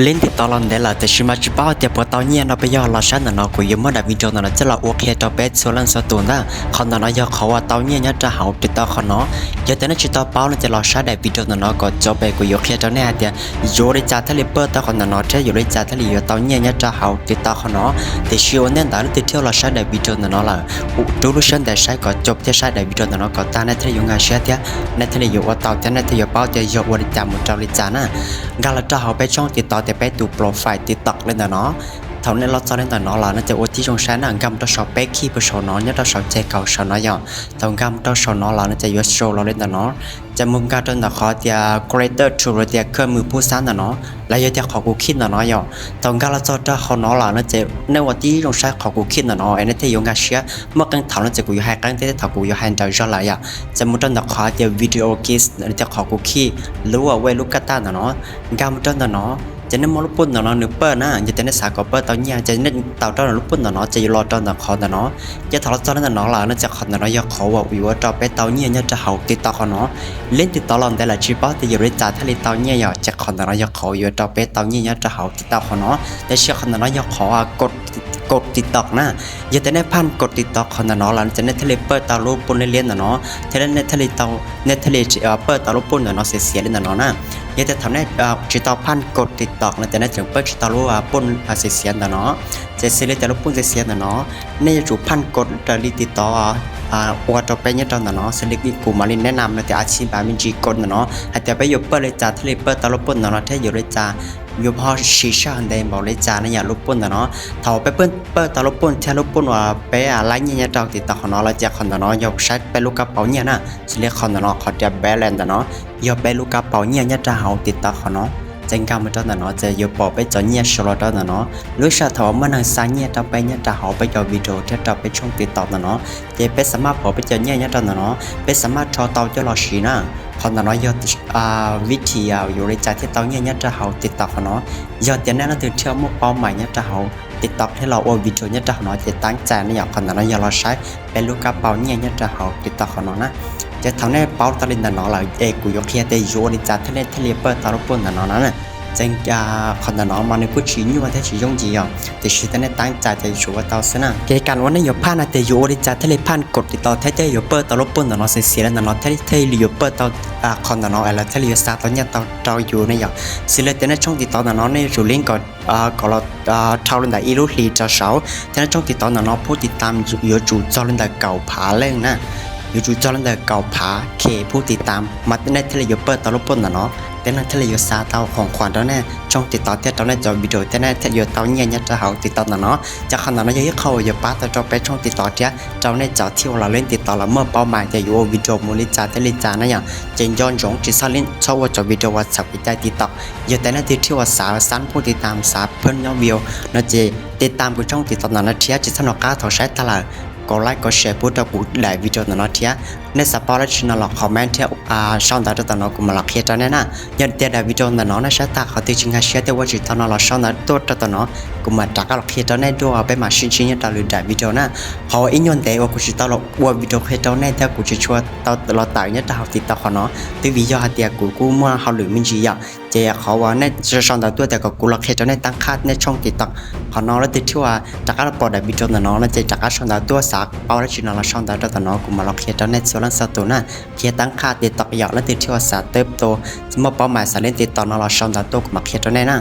เล่นติดต่อเราได้ละแต่ชิมาจิบ้าเดี๋ยวพอตอนเนี้ยเราไปย่อเราชั้นเราคุยยังไม่ได้วิดีโอนั้นจะเราโอเคต่อไปส่วนนั้นสตูน่ะเขานั้นย่อเขาว่าตอนเนี้ยจะหาติดต่อเขาเนาะอย่าแต่นั้นจิตต่อเป้าเราจะเราชั้นได้วิดีโอนั้นก็จบไปคุยโอเคตอนนี้เดี๋ยวอยู่ในจ่าทะเลเปิดต่อเขานั้นจะอยู่ในจ่าทะเลอยู่ตอนเนี้ยจะหาติดต่อเขาเนาะแต่ชิวเนี่ยแต่เราติดเที่ยวเราชั้นได้วิดีโอนั้นละดูรู้ชั้นได้ใช้ก็จบที่ใช้ได้วิดีโอนั้นก็ตาในทะเลอยู่งานเชียเดียในทะเลอยู่ว่าต่อที่ในทะเลเป้าจะอยู่บริจาคหมดบริจาคนะการเราจะหาไปช่องติดต่อแต่ไปดูโปรไฟล์ติดต่อเลยนะเนาะเท่านั้นเราจะเล่นแต่เนาะเราน่าจะโอที่ชงใช้หนังกำตัวชอบเป๊กขี้ผู้ชนเนาะเนี่ยเราชอบใจเก่าชนเนาะอย่างตรงกำตัวชนเนาะเราน่าจะยศโชเราเล่นแต่เนาะจะมุ่งการตัวหนักขอเดีย greater to เดียเครื่องมือผู้สร้างเนาะแล้วยังจะขอกูคิดเนาะอย่างตรงการเราจะเขาเนาะเราน่าจะในวันที่ชงใช้ขอกูคิดเนาะไอ้นี่ที่ยงการเชื่อเมื่อกันเท่านั้นจะกูอยู่ให้กันที่ถ้ากูอยู่ให้เดาจะอะไรอ่ะจะมุ่งตัวหนักขอเดียวิดีโอกิสจะขอกูคิดรู้ว่าเวลูกกตาเนาะกำตัวเนาะจะนั่งมอลปุ่นเนาะนึกเปิ้ลนะจะนั่งสากเปิ้ลตอนนี้จะนั่งเต่าตอนลุปุ่นเนาะจะรอตอนนักขอเนาะจะทะเลาะตอนนั้นเนาะล่ะนั่นจะขอเนาะอยากขอว่าวิวจะไปเต่าเนี่ยจะหาติดต่อเขาเนาะเล่นติดต่อเราได้ละจีบอจะอยู่ในจ่าทะเลเต่าเนี่ยอยากจะขอเนาะอยากขออยู่จะไปเต่าเนี่ยจะหาติดต่อเขาเนาะแต่เชื่อขอเนาะอยากขอกดติดต่อนะอย่าแต่ในพันกดติดต่อคนเนาะหลังจากในทะเลเปิดตาลูปุ่นเลี้ยนเนาะทะเลในทะเลเตาในทะเลเปิดตาลูปุ่นเนาะเสียเลยเนาะนะอย่าแต่ทำในจิตต่อพันกดติดต่อนะแต่ในถึงเปิดจิตต่อลูปุ่นเสียเนาะจะเสียเลยแต่ลูปุ่นเสียเนาะในจุดพันกดติดต่อว่าจะไปเนี่ยตอนเนาะสลิกกูมาลินแนะนำนะแต่อาชีพแบบมีจีกดเนาะแต่ไปอยู่เปิดเลยจ่าทะเลเปิดตาลูปุ่นเนาะถ้าอยู่เลยจ่าอยู่พอชีชาอันใดบอกเลยจานะอย่าลบปุ่นเนาะถ้าไปเปิดตาลบปุ่นแทลบปุ่นว่าไปอะไรเนี่ยเราติดต่อเขาเนาะเราจะคนเนาะยกใช้ไปลูกกระเป๋าเนี่ยนะเรียกคนเนาะเขาจะแบรนด์เนาะยกไปลูกกระเป๋าเนี่ยจะเอาติดต่อเขาเนาะจังการมันตอนเนาะจะยกบอกไปจอเนี่ยชลตอนเนาะรู้ชาถอมันทางซ้ายเนี่ยจะไปเนี่ยจะเอาไปจอวิดีโอที่จะไปช่องติดต่อเนาะจะไปสามารถบอกไปจอเนี่ยตอนเนาะไปสามารถชอเตาจะรอชีนะคนเนาะยอดวิธีอยู่ในใจที่เตาเนี่ยจะเอาติดต่อเขาเนาะยอดจะแน่นอนถึงเชื่อมุ่งเป้าหมายเนี่ยจะเอาติดต่อให้เราโอวิดีโอเนี่ยจะเนาะจะตั้งใจเนี่ยคนเนาะอย่าเราใช้เป็นลูกกระเป๋าเนี่ยจะเอาติดต่อเขาเนาะนะจะทำให้เป้าตะลินเนาะเรากูยกเทียแต่อยู่ในใจที่เล่นทะเลเปิดตาลุปุ่นเนาะนั่นแหละจังคนเนาะมันในผู้ชี้อยู่ว่าที่ชี้ยงจีอ่ะแต่ชี้แต่ในตั้งใจจะอยู่ว่าเตาเสนะเกี่ยวกันว่าในยกผ้านะแต่อยู่ในใจทะเลพันกดติดต่อแท้ๆอยู่เปิดตาลุปุ่นเนาะเสียแล้วเนาะที่อยู่เปิดตาคนเนาะอะไรที่อยู่สตาร์ตอนเนี่ยเราอยู่ในอย่างสิเลยแต่ในช่องติดต่อเนาะในจุดลิงก์ก่อนก็เราเท่าเรื่องแต่อีรูลีจะเสาแต่ในช่องติดต่อเนาะผู้ติดตามอยู่จุดจอเรื่องแต่เก่าผาเล่งนะอยู่จุดจอเรื่องแต่เก่าผาเคผู้ติดตามมาในทะเลอยู่เปิดตาลุปุ่นเนาะแต่นั่นทะเลอยู่ซาเตาของขวัญตอนนี้ช่องติดต่อที่ตอนนี้จอวิดีโอแต่นั่นทะเลอยู่เตาเนี่ยจะเอาติดต่อเนาะจะขนาดนั้นยังเข้าอยู่ป้าแต่จะไปช่องติดต่อที่เจ้าในเจ้าที่เราเล่นติดต่อเราเมื่อเป้าหมายจะอยู่วิดีโอมูลนิธิทะเลจานะอย่างเจนยอนจงจิซาลินชอบว่าจอวิดีโอวัดสับวิจัยติดต่ออยู่แต่นั่นที่ว่าสาวสั้นผู้ติดตามสาวเพิ่นยอดวิวนะเจติดตามกูช่องติดต่อนั้นเทียจิตสนก้าถอดใช้ตลาดก็ไลค์ก็แชร์พูดกูหลายวิดีโอเนาะเทียในสปอร์ตชินอลคอมเมนต์เทียช่องดาวตอนนั้นกูมาหลักเฮียตอนนี้นะยันเตียได้วิดีโอเนาะในชาตาเขาติดชิงหาเชียแต่ว่าจิตตอนนั้นช่องนั้นตัวตอนนั้นกูมาจากหลักเฮียตอนนี้ด้วยไปมาชินตอนหรือได้วิดีโอนะเขาอินยนแต่ว่ากูจิตตอนว่าวิดีโอเฮียตอนนี้แต่กูจะช่วยตอนเราตายเนี่ยจะเอาติดต่อเขาเนาะที่วิดีโอเตียกูมั่วเขาหรือมินจีอ่ะเจ้าเขาว่าในช่องดาวตัวแต่ก็กูหลักเฮียตอนนี้ตั้งค่าในช่องติดต่อเขาเนาะแล้วติดที่ว่าจากเราปลดได้วิดีโอเนาะแล้วจากช่องดาวตัวสักเอาแล้วชินอลช่องดาวตอนนั้นกูมาหลักเฮียตอนนี้ส่วนสัตว์นะเขียนตั้งค่าติดต่อหยอกและติดที่ว่าสาเติบโตเมื่อเป้าหมายสาเล่นติดต่อนอช่องดาวตัวกูมาเขียนตอนนี้นะ